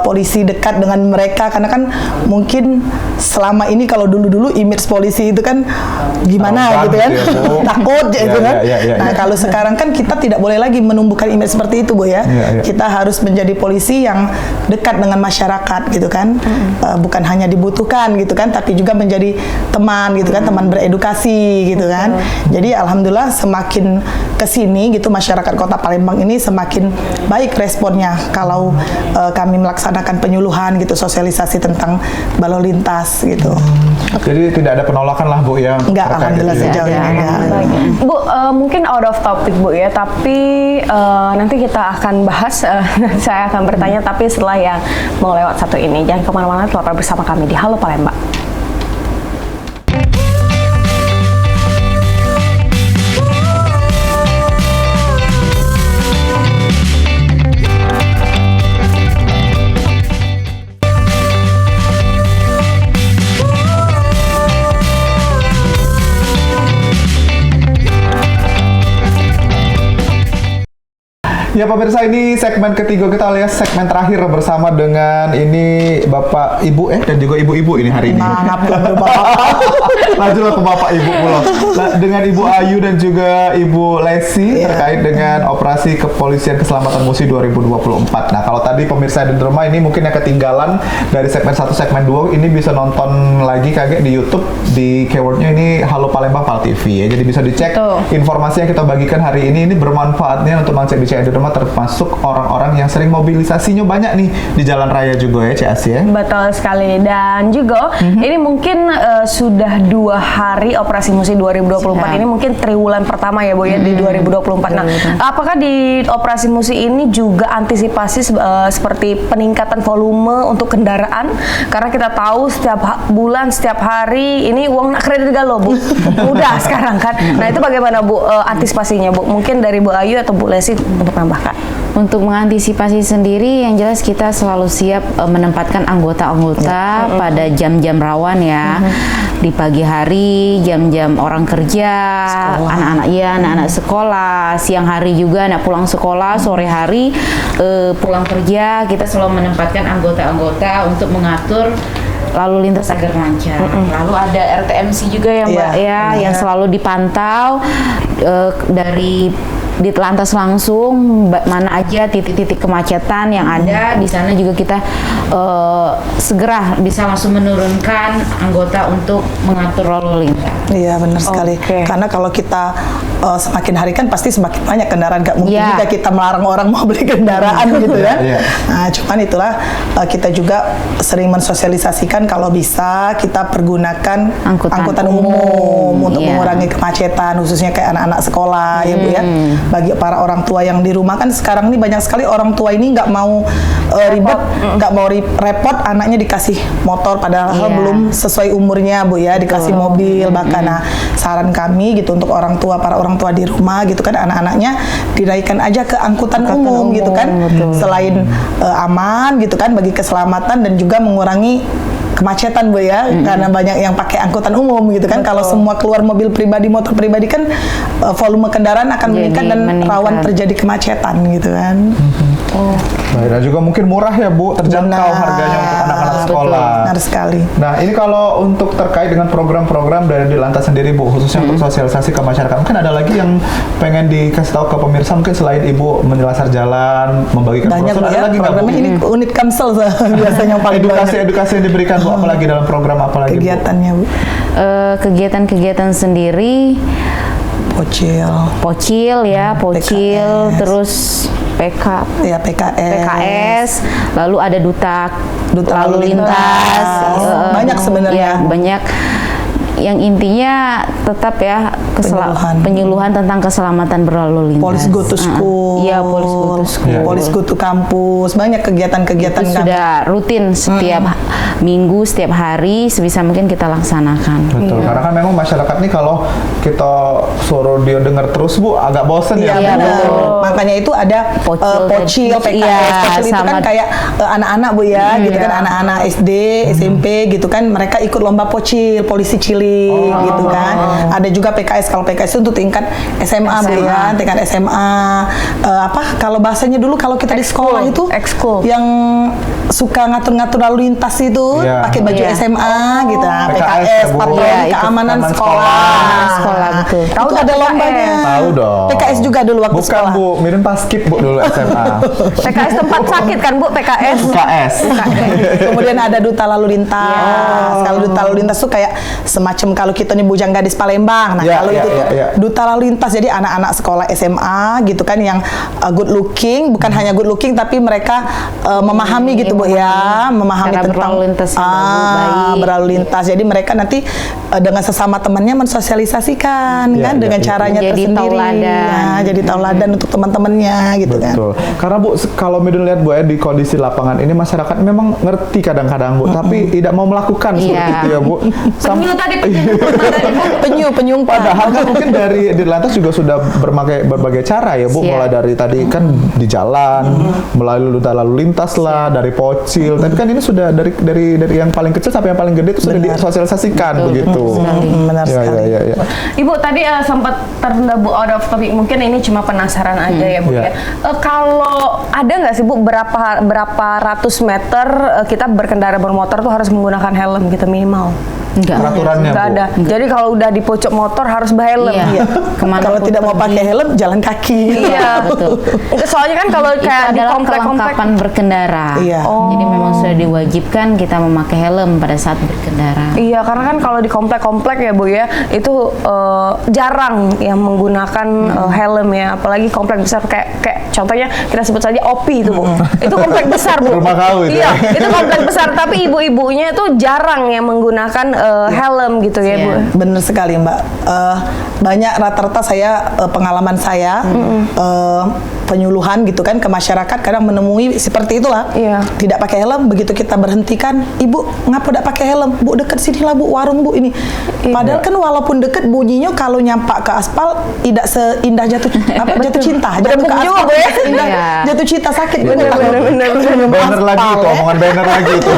D: polisi dekat dengan mereka, karena kan mungkin selama ini kalau dulu-dulu image polisi itu kan gimana gitu kan.
A: Ya, Bu.
D: Takut gitu kan.
A: Ya.
D: Nah, kalau sekarang kan kita tidak boleh lagi menumbuhkan image seperti itu, Bu ya.
A: Iya.
D: Kita harus menjadi polisi yang dekat dengan masyarakat gitu kan. Bukan hanya dibutuhkan gitu kan, tapi juga menjadi teman gitu kan, teman beredukasi gitu kan. Jadi alhamdulillah semakin kesini gitu masyarakat Kota Palembang ini semakin baik responnya kalau kami melaksanakan penyuluhan gitu, sosialisasi tentang berlalu lintas gitu.
A: Jadi tidak ada penolakan lah, Bu, ya?
D: Enggak,
A: terkait
D: alhamdulillah
A: itu ya?
D: sejauh ini enggak.
B: Bu, mungkin out of topic Bu ya, tapi nanti kita akan bahas, saya akan bertanya tapi setelah yang mau lewat satu ini. Jangan kemana-mana, tetap bersama kami di Halo Palembang.
A: Ya pemirsa, ini segmen ketiga kita alias segmen terakhir bersama dengan ini Bapak Ibu dan juga Ibu-ibu ini hari ini.
D: Mana pun Bapak.
A: Lanjutlah ke Bapak Ibu pulang. Nah, dengan Ibu Ayu dan juga Ibu Lesi terkait dengan operasi kepolisian keselamatan Musi 2024. Nah, kalau tadi pemirsa di rumah ini mungkin yang ketinggalan dari segmen 1 segmen 2 ini bisa nonton lagi kaget di YouTube di keywordnya ini Halo Palembang Pal TV ya. Jadi bisa dicek informasi yang kita bagikan hari ini bermanfaatnya untuk Mang Cek di rumah, termasuk orang-orang yang sering mobilisasinya banyak nih di jalan raya juga ya, Cik Asi ya.
B: Betul sekali. Dan juga ini mungkin sudah 2 hari operasi Musi 2024 ini mungkin triwulan pertama ya Bu ya di 2024. Nah, apakah di operasi Musi ini juga antisipasi seperti peningkatan volume untuk kendaraan? Karena kita tahu setiap bulan, setiap hari ini uang nak kredit galau Bu. Mudah sekarang kan. Nah, itu bagaimana Bu antisipasinya Bu? Mungkin dari Bu Ayu atau Bu Lesi untuk nambahkan.
C: Untuk mengantisipasi sendiri, yang jelas kita selalu siap menempatkan anggota-anggota pada jam-jam rawan ya. Di pagi hari, jam-jam orang kerja, anak-anak sekolah, siang hari juga anak pulang sekolah, sore hari pulang kerja, kita selalu menempatkan anggota-anggota untuk mengatur lalu lintas agar lancar. Lalu ada RTMC juga ya Mbak yang selalu dipantau dari di Telantas langsung mana aja titik-titik kemacetan yang ada. Di sana juga kita segera bisa langsung menurunkan anggota untuk mengatur lalu lintas.
D: Iya benar sekali. Karena kalau kita semakin hari kan pasti semakin banyak kendaraan. Gak mungkin
C: Iya.
D: juga kita melarang orang mau beli kendaraan gitu kan.
A: Iya.
D: Nah, cuman itulah kita juga sering mensosialisasikan kalau bisa kita pergunakan
C: Angkutan
D: umum untuk
C: iya.
D: mengurangi kemacetan, khususnya kayak anak-anak sekolah ya Bu ya. Bagi para orang tua yang di rumah kan sekarang ini banyak sekali orang tua ini nggak mau ribet, nggak mau repot, anaknya dikasih motor padahal
C: Iya.
D: belum sesuai umurnya Bu ya, dikasih mobil bahkan. Nah, saran kami gitu untuk orang tua, para orang tua di rumah gitu kan, anak-anaknya dinaikkan aja ke angkutan umum gitu kan. Selain aman gitu kan bagi keselamatan dan juga mengurangi kemacetan Bu ya, karena banyak yang pakai angkutan umum gitu kan. Kalau semua keluar mobil pribadi, motor pribadi kan volume kendaraan akan
C: Jadi
D: meningkat dan
C: meningkat.
D: rawan terjadi kemacetan gitu kan.
A: Baik, dan juga mungkin murah ya Bu, terjangkau
D: Benar.
A: harganya untuk anak-anak
C: Betul.
A: sekolah.
D: Benar sekali.
A: Nah, ini kalau untuk terkait dengan program-program dari Ditlantas sendiri Bu, khususnya untuk sosialisasi ke masyarakat, mungkin ada lagi yang pengen dikasih tahu ke pemirsa, mungkin selain Ibu menjelaskan jalan, membagikan
D: Banyak
A: brosur,
D: Bu
A: ada
D: ya,
A: lagi nggak Bu?
D: programnya ini unit Kamsel biasanya yang paling banyak
A: Edukasi-edukasi yang diberikan Bu, apalagi dalam program apalagi Bu?
D: kegiatannya Bu.
C: Kegiatan-kegiatan sendiri
D: Pocil,
C: pocil,
D: PKS.
C: terus
D: ya PKS,
C: lalu ada duta lalu lintas,
D: Banyak sebenarnya.
C: ya, banyak. Yang intinya tetap ya penyuluhan tentang keselamatan berlalu lintas.
D: Polis Go to School,
C: Iya, Polis Go to School.
D: Polis Go to Kampus, banyak kegiatan-kegiatan
C: Itu
D: kami.
C: sudah rutin setiap minggu, setiap hari sebisa mungkin kita laksanakan.
A: Betul, karena kan memang masyarakat nih kalau kita suruh dia dengar terus Bu, agak bosen ya.
C: Iya,
D: benar.
C: betul.
D: Makanya itu ada
C: Pocil,
D: PKS,
C: iya,
D: pocil itu kan
C: sama-
D: kayak anak-anak Bu ya, gitu kan, anak-anak SD, SMP gitu kan, mereka ikut lomba pocil, polisi cilik gitu kan. Ada juga PKS, kalau PKS itu untuk tingkat SMA Bu ya, tingkat SMA. Kalau bahasanya dulu kalau kita di sekolah itu
B: Ekskul.
D: yang suka ngatur-ngatur lalu lintas itu
A: Iya.
D: pakai baju
C: Iya.
D: SMA gitu. Nah,
A: PKS,
D: PKS,
A: Bu.
D: patroli
C: Iya, itu
D: keamanan
A: keamanan
D: sekolah.
C: sekolah, betul.
D: Itu ada lombanya.
A: Tahu dong.
D: PKS juga dulu waktu
A: Bukan
D: sekolah.
A: Bu, Mirin pas skip Bu dulu SMA.
B: PKS tempat sakit kan Bu, PKS.
A: KS.
D: Kemudian ada duta lalu lintas. Kalau duta lalu lintas tuh kayak semacam kalau kita nih Bujang Gadis Palembang. Nah,
A: Ya,
D: kalau
A: ya,
D: itu tuh
A: ya, ya.
D: duta lalu lintas, jadi anak-anak sekolah SMA gitu kan yang good looking, bukan hanya good looking tapi mereka memahami gitu Bu ya, memahami
C: Cara
D: tentang
C: berlalu lintas yang baik.
D: berlalu lintas. Jadi mereka nanti dengan sesama temannya mensosialisasikan
A: Ya,
D: kan
A: ya,
D: dengan
A: ya.
D: caranya
C: Jadi
D: tersendiri.
C: tauladan.
D: Ya, jadi tauladan untuk teman-temannya gitu kan.
A: Betul. Karena Bu, kalau Midun lihat Bu ya di kondisi lapangan ini masyarakat memang ngerti kadang-kadang Bu, tapi tidak mau melakukan seperti
C: Iya.
A: itu ya Bu.
B: Penyu tadi, penyu.
D: Penyumpah.
A: Padahal kan mungkin dari Ditlantas juga sudah berbagai cara ya Bu,
C: Siap.
A: mulai dari tadi kan di jalan, melalui duta lalu lintas lah, dari pocil. Tapi kan ini sudah dari yang paling kecil sampai yang paling gede itu sudah disosialisasikan begitu.
D: Benar
A: Ya,
D: sekali.
A: ya, ya, ya.
B: Ibu tadi sempat tertunda Bu out of topic, mungkin ini cuma penasaran aja ya Bu
A: Iya.
B: ya. Kalau ada nggak sih Bu berapa ratus meter kita berkendara bermotor tuh harus menggunakan helm gitu minimal?
C: Enggak.
A: Peraturannya
B: Nggak
A: Bu.
B: ada. Jadi kalau udah di pojok motor harus berhelm.
C: Iya.
D: Kalau
C: Kemanapun
D: tidak mau
C: pergi.
D: pakai helm, jalan kaki.
B: Iya,
C: betul.
B: Soalnya kan kalau
C: Itu
B: kayak di
C: adalah
B: komplek-komplek
C: kelengkapan berkendara.
D: Iya.
C: Jadi memang sudah diwajibkan kita memakai helm pada saat berkendara.
B: Iya, karena kan kalau di komplek-komplek ya Bu ya, itu jarang yang menggunakan helm ya, apalagi komplek besar kayak contohnya kita sebut saja OPI itu Bu. Itu komplek besar Bu.
A: Rumah kau itu
B: Iya,
A: ya.
B: itu komplek besar tapi ibu-ibunya itu jarang yang menggunakan helm gitu ya Bu.
C: Iya.
D: Benar sekali Mbak. Banyak rata-rata saya pengalaman saya penyuluhan gitu kan ke masyarakat kadang menemui seperti itulah.
B: Iya.
D: Tidak pakai helm, begitu kita berhentikan, Ibu ngapa tidak pakai helm? Bu dekat sini lah Bu, warung Bu ini. Padahal kan walaupun dekat bunyinya kalau nyampak ke aspal tidak seindah jatuh cinta. Jatuh ke
B: Berebut juga,
D: aspal
B: Bu, ya.
D: seindah
C: Iya.
D: jatuh cinta sakit.
B: Bener.
A: Banner lagi itu, omongan banner lagi itu.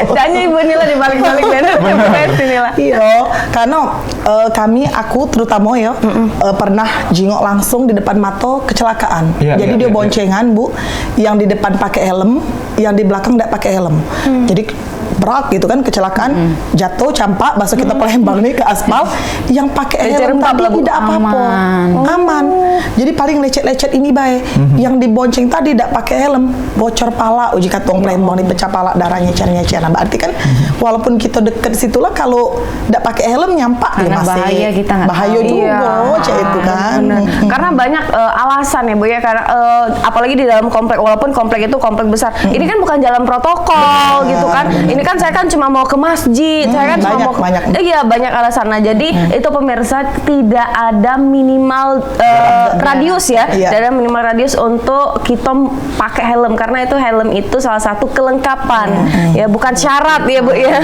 B: Tanya Ibu Nila di balik-balik banner sini lah.
D: Iya, karena aku terutama ya pernah jingok langsung di depan mata kecelakaan.
A: Iya,
D: Jadi
A: iya,
D: dia
A: iya,
D: boncengan Bu, yang di depan pakai helm, yang di belakang tidak pakai helm. Jadi brak gitu kan, kecelakaan, jatuh, campak, bahasa kita Palembang nih ke aspal, yang pakai helm tadi tidak apa-apa, aman. Jadi paling lecet-lecet ini baik, yang dibonceng tadi tidak pakai helm, bocor pala, uji katong Palembang nih, pecah pala, darah nyecer-nyecer. Nah, berarti kan walaupun kita deket situlah, kalau tidak pakai helm nyampak ya
C: Karena
D: masih
C: bahaya, kita nggak
D: bahaya
C: tahu.
D: juga, cek itu kan.
B: Karena banyak alasan ya Bu ya, karena apalagi di dalam komplek, walaupun komplek itu komplek besar, ini kan bukan jalan protokol gitu kan. Ini kan saya kan cuma mau ke masjid, saya kan cuma mau ke, iya banyak alasan. Nah jadi itu pemirsa, tidak ada minimal radius ya, tidak ada minimal radius untuk kita pakai helm, karena itu helm itu salah satu kelengkapan ya, bukan syarat ya Bu ya.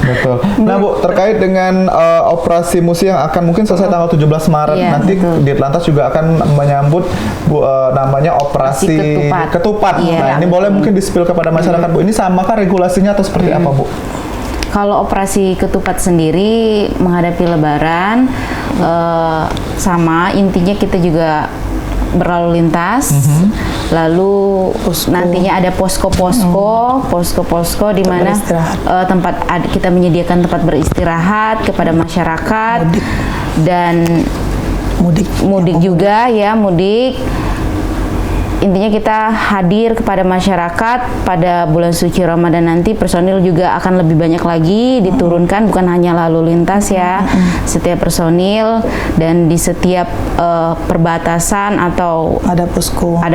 A: Betul. Nah Bu, terkait dengan operasi musi yang akan mungkin selesai tanggal 17 Maret nanti, Ditlantas juga akan menyambut Bu, namanya operasi ketupat. Nah ini boleh mungkin di-spill kepada masyarakat Bu, ini samakah regulasinya atau seperti apa Bu?
C: Kalau operasi ketupat sendiri menghadapi Lebaran sama, intinya kita juga berlalu lintas, lalu nantinya ada posko-posko di mana kita menyediakan tempat beristirahat kepada masyarakat, dan mudik juga ya, mudik. Intinya kita hadir kepada masyarakat pada bulan suci Ramadan nanti. Personil juga akan lebih banyak lagi diturunkan, bukan hanya lalu lintas ya, setiap personil, dan di setiap perbatasan atau ada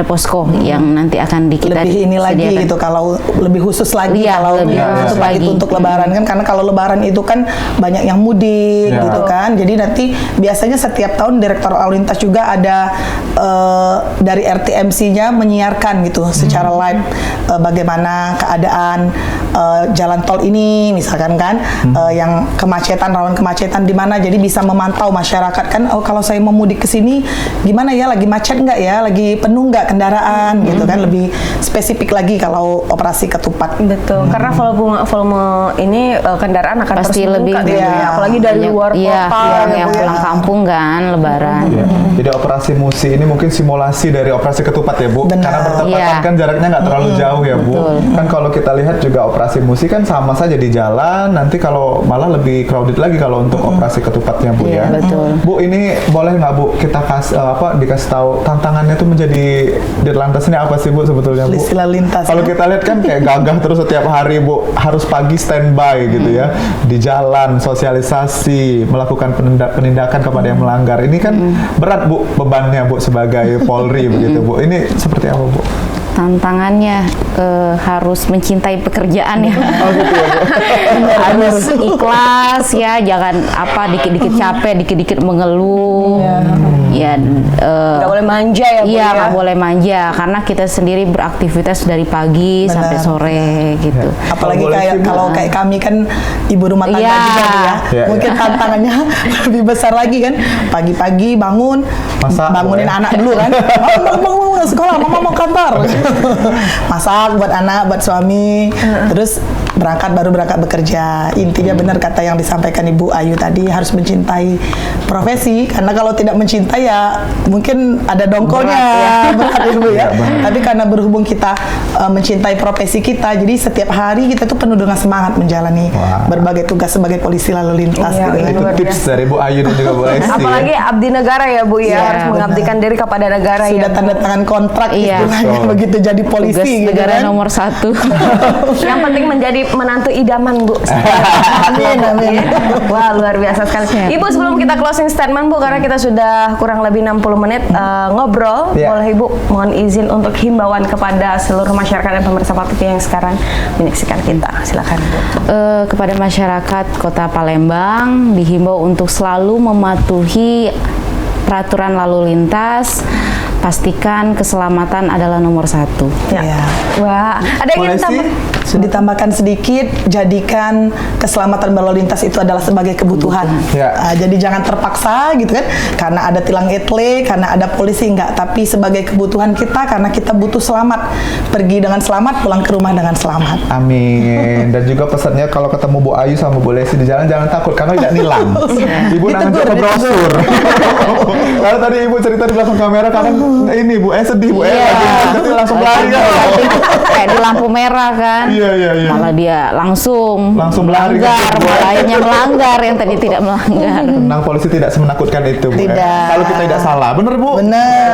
C: posko yang nanti akan kita
D: lebih ini lagi gitu, kalau lebih khusus lagi kalau lebih khusus lagi untuk Lebaran kan, karena kalau Lebaran itu kan banyak yang mudik gitu kan. Jadi nanti biasanya setiap tahun Direktur Lalu Lintas juga ada dari RTMC-nya menyiarkan gitu secara live bagaimana keadaan jalan tol ini misalkan kan, yang kemacetan, rawan kemacetan di mana, jadi bisa memantau masyarakat kan, oh kalau saya mau mudik ke sini gimana ya, lagi macet nggak ya, lagi penuh nggak kendaraan gitu kan, lebih spesifik lagi kalau operasi ketupat.
B: Betul, karena volume ini kendaraan akan
C: pasti
B: terus
C: lebih
B: ya, apalagi dari luar kota
C: yang pulang kampung kan Lebaran.
A: Jadi operasi musi ini mungkin simulasi dari operasi ketupat ya Bu, karena bertepatan kan jaraknya nggak terlalu jauh ya Bu. Kan kalau kita lihat juga operasi musi kan sama saja di jalan, nanti kalau malah lebih crowded lagi kalau untuk operasi ketupatnya Bu ya. Bu, ini boleh nggak Bu kita dikasih tahu tantangannya tuh menjadi Ditlantas ini apa sih Bu sebetulnya Bu? Kalau kita lihat kan kayak gagah terus setiap hari Bu, harus pagi standby gitu ya, di jalan, sosialisasi, melakukan penindakan kepada yang melanggar. Ini kan berat Bu bebannya Bu sebagai Polri begitu Bu. Ini seperti apa Bu?
C: Tantangannya harus mencintai pekerjaan ya.
A: Gitu ya, Bu.
C: Harus ikhlas ya, jangan dikit-dikit capek, dikit-dikit mengeluh. Ya,
B: nggak boleh manja ya Bu.
C: Iya, nggak boleh manja, karena kita sendiri beraktivitas dari pagi sampai sore gitu.
D: Apalagi kalau kayak kami kan ibu rumah tangga juga ya. Mungkin tantangannya lebih besar lagi kan. Pagi-pagi bangun, bangunin anak dulu kan. Bangun sekolah, mama mau kantor. Masak buat anak, buat suami, terus baru berangkat bekerja. Intinya benar kata yang disampaikan Ibu Ayu tadi, harus mencintai profesi, karena kalau tidak mencintai ya mungkin ada dongkolnya, berat ya Bu ya. Tapi karena berhubung kita mencintai profesi kita, jadi setiap hari kita tuh penuh dengan semangat menjalani berbagai tugas sebagai polisi lalu lintas gitu.
A: Itu tips dari Bu Ayu dan juga Bu Lesti.
B: Apalagi abdi negara ya Bu ya, harus mengabdikan diri kepada negara.
D: Sudah tanda tangan kontrak istilahnya begitu jadi polisi
C: tugas
D: gitu
C: negara
D: kan.
C: nomor 1.
B: Yang penting menjadi menantu idaman Bu.
D: Amin.
B: Wah, luar biasa sekali. Ibu, sebelum kita closing statement Bu, karena kita sudah kurang lebih 60 menit ngobrol, boleh Ibu mohon izin untuk himbauan kepada seluruh masyarakat dan pemirsa Patut yang sekarang menyaksikan kita. Silakan Bu.
C: Kepada masyarakat Kota Palembang dihimbau untuk selalu mematuhi peraturan lalu lintas. Pastikan keselamatan adalah nomor 1.
B: Wah, ada yang ingin
D: ditambahkan sedikit, jadikan keselamatan berlalu lintas itu adalah sebagai kebutuhan. Jadi jangan terpaksa gitu kan, karena ada tilang etle, karena ada polisi, enggak, tapi sebagai kebutuhan kita, karena kita butuh selamat, pergi dengan selamat, pulang ke rumah dengan selamat.
A: Amin. Dan juga pesannya kalau ketemu Bu Ayu sama Bu Lesti di jalan, jangan takut karena tidak nilang. Ibu nangan coba brosur. Karena tadi Ibu cerita di belakang kamera, kadang ini Bu sedih Bu
C: Iya.
A: lagi langsung lari ya.
C: Kayak di lampu merah kan.
A: Iya.
C: Malah dia langsung
A: Berlari
C: melanggar,
A: ke situ.
C: lainnya melanggar yang tadi tidak melanggar.
A: Tenang, polisi tidak semenakutkan itu Bu.
D: Tidak.
A: Kalau kita tidak salah, bener Bu?
D: Benar.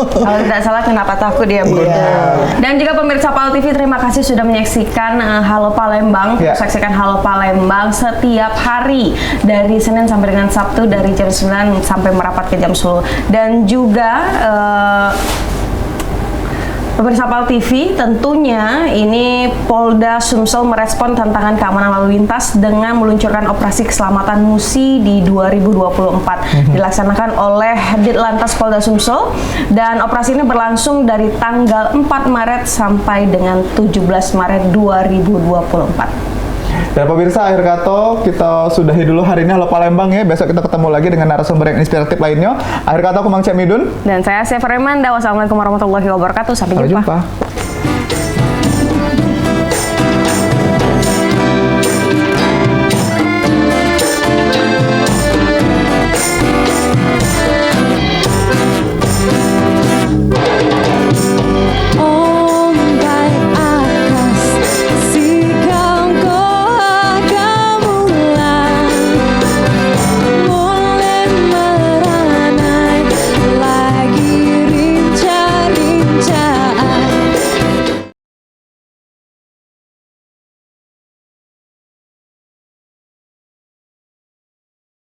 B: Kalau tidak salah kenapa takut ya Bu?
D: Iya.
B: Dan juga pemirsa PAL TV, terima kasih sudah menyaksikan Halo Palembang.
A: Iya.
B: Saksikan Halo Palembang setiap hari dari Senin sampai dengan Sabtu dari jam 9 sampai merapat ke jam 10. Dan juga pemirsa PAL TV, tentunya ini Polda Sumsel merespon tantangan keamanan lalu lintas dengan meluncurkan operasi keselamatan MUSI di 2024. Dilaksanakan oleh Ditlantas Polda Sumsel dan operasi ini berlangsung dari tanggal 4 Maret sampai dengan 17 Maret 2024.
A: Dan pemirsa, akhir kata kita sudahi dulu hari ini Halo Palembang ya. Besok kita ketemu lagi dengan narasumber yang inspiratif lainnya. Akhir kata aku Mang Cemidun.
B: Dan saya Chef Remanda. Wassalamualaikum warahmatullahi wabarakatuh. Sampai
A: Sampai
B: jumpa.
A: jumpa.